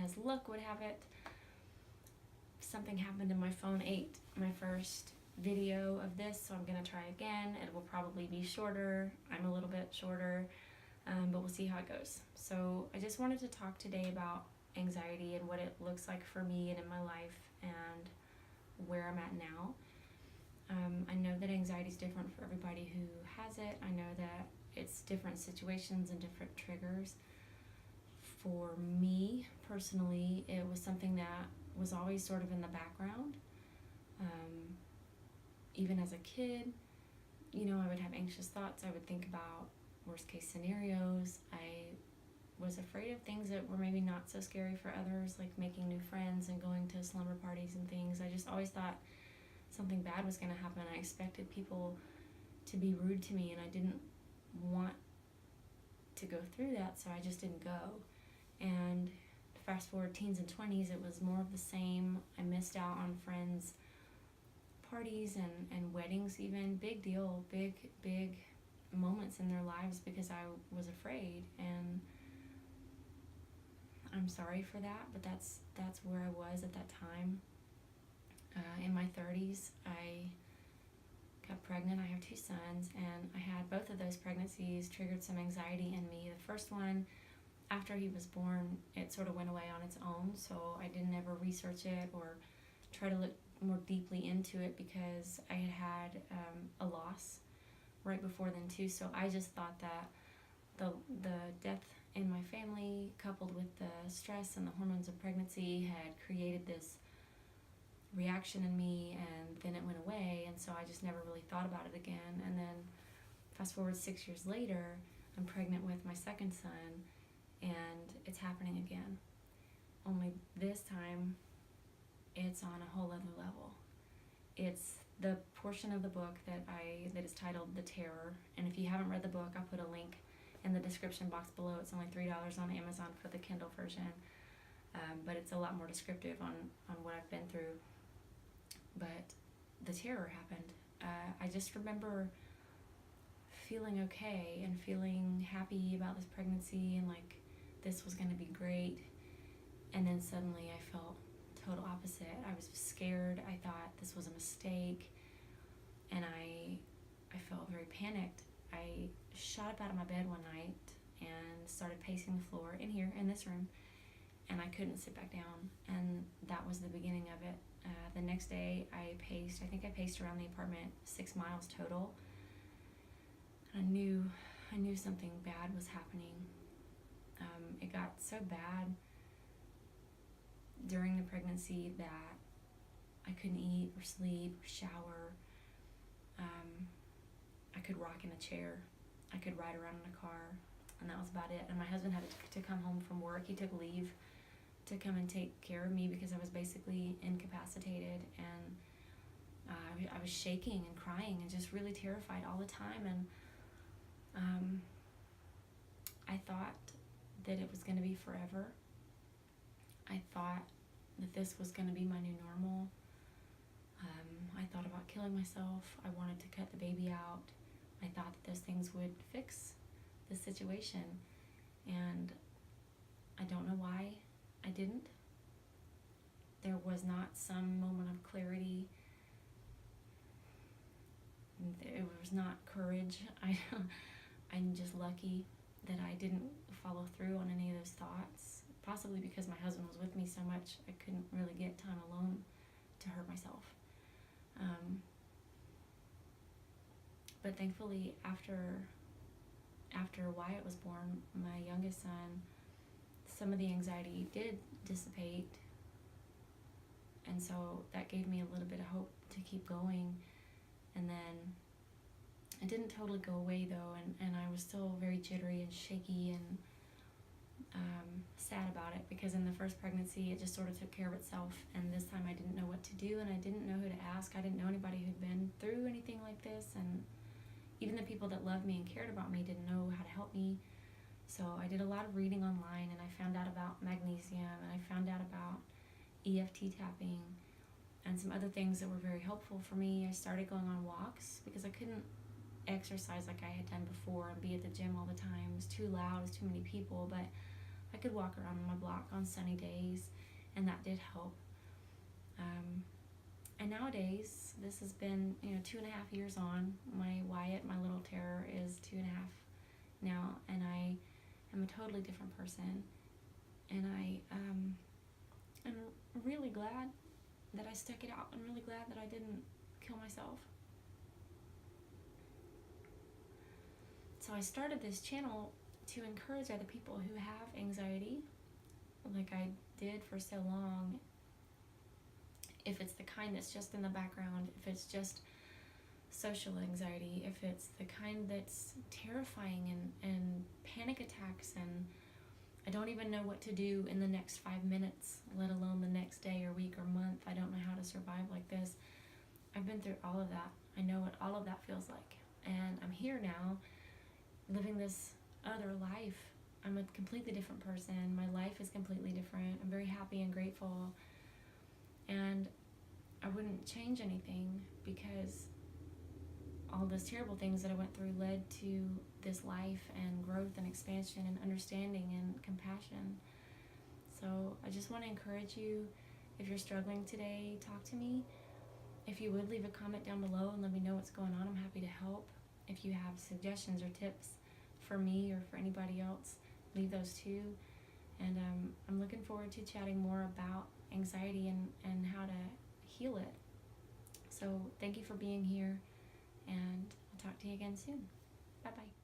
as luck would have it, something happened and my phone ate my first video of this, so I'm gonna try again. It will probably be shorter. I'm a little bit shorter, but we'll see how it goes. So I just wanted to talk today about anxiety and what it looks like for me and in my life and where I'm at now. I know that anxiety is different for everybody who has it. I know that it's different situations and different triggers. For me personally, it was something that was always sort of in the background. Even as a kid, I would have anxious thoughts. I would think about worst case scenarios. I was afraid of things that were maybe not so scary for others, like making new friends and going to slumber parties and things. I just always thought something bad was going to happen. I expected people to be rude to me, and I didn't want to go through that, so I just didn't go. And fast forward teens and 20s, it was more of the same. I missed out on friends' parties and weddings even. Big deal, big moments in their lives because I was afraid, and I'm sorry for that, but that's where I was at that time. In my 30s, I got pregnant. I have 2 sons, and I had both of those pregnancies triggered some anxiety in me. The first one, after he was born, it sort of went away on its own, so I didn't ever research it or try to look more deeply into it because I had a loss right before then too. So I just thought that the death in my family, coupled with the stress and the hormones of pregnancy, had created this reaction in me, and then it went away, and so I just never really thought about it again. And then fast forward 6 years later, I'm pregnant with my second son, and it's happening again. Only this time, it's on a whole other level. It's the portion of the book that is titled The Terror, and if you haven't read the book, I'll put a link in the description box below. It's only $3 on Amazon for the Kindle version, but it's a lot more descriptive on what I've been through. But the terror happened. I just remember feeling okay and feeling happy about this pregnancy and like this was going to be great, and then suddenly I felt total opposite. I was scared. I thought this was a mistake, and I felt very panicked. I shot up out of my bed one night and started pacing the floor in this room, and I couldn't sit back down, and that was the beginning of it. The next day I think I paced around the apartment 6 miles total. I knew something bad was happening. It got so bad during the pregnancy that I couldn't eat or sleep or shower. I could rock in a chair. I could ride around in a car, and that was about it. And my husband had to come home from work. He took leave to come and take care of me because I was basically incapacitated, and I was shaking and crying and just really terrified all the time. And I thought that it was going to be forever. I thought that this was going to be my new normal. I thought about killing myself. I wanted to cut the baby out. I thought that those things would fix the situation, and I don't know why I didn't. There was not some moment of clarity. There was not courage. I'm just lucky that I didn't follow through on any of those thoughts, possibly because my husband was with me so much I couldn't really get time alone to hurt myself. But thankfully, after Wyatt was born, my youngest son, some of the anxiety did dissipate, and so that gave me a little bit of hope to keep going. And then it didn't totally go away though, and I was still very jittery and shaky and sad about it, because in the first pregnancy it just sort of took care of itself, and this time I didn't know what to do, and I didn't know who to ask. I didn't know anybody who'd been through anything like this, and even the people that loved me and cared about me didn't know how to help me. So I did a lot of reading online, and I found out about magnesium, and I found out about EFT tapping and some other things that were very helpful for me. I started going on walks because I couldn't exercise like I had done before and be at the gym all the time. It was too loud, it was too many people, but I could walk around my block on sunny days, and that did help. And nowadays, this has been, 2.5 years on. My Wyatt, my little terror, is 2.5 now, and I am a totally different person. And I'm really glad that I stuck it out. I'm really glad that I didn't kill myself. So I started this channel to encourage other people who have anxiety, like I did for so long. If it's the kind that's just in the background, if it's just social anxiety, if it's the kind that's terrifying and panic attacks and I don't even know what to do in the next 5 minutes, let alone the next day or week or month. I don't know how to survive like this. I've been through all of that. I know what all of that feels like. And I'm here now, living this other life. I'm a completely different person. My life is completely different. I'm very happy and grateful. And I wouldn't change anything because all those terrible things that I went through led to this life and growth and expansion and understanding and compassion. So I just want to encourage you, if you're struggling today, talk to me. If you would, leave a comment down below and let me know what's going on. I'm happy to help. If you have suggestions or tips for me or for anybody else, leave those too. And I'm looking forward to chatting more about anxiety and how to heal it. So thank you for being here, and I'll talk to you again soon. Bye-bye.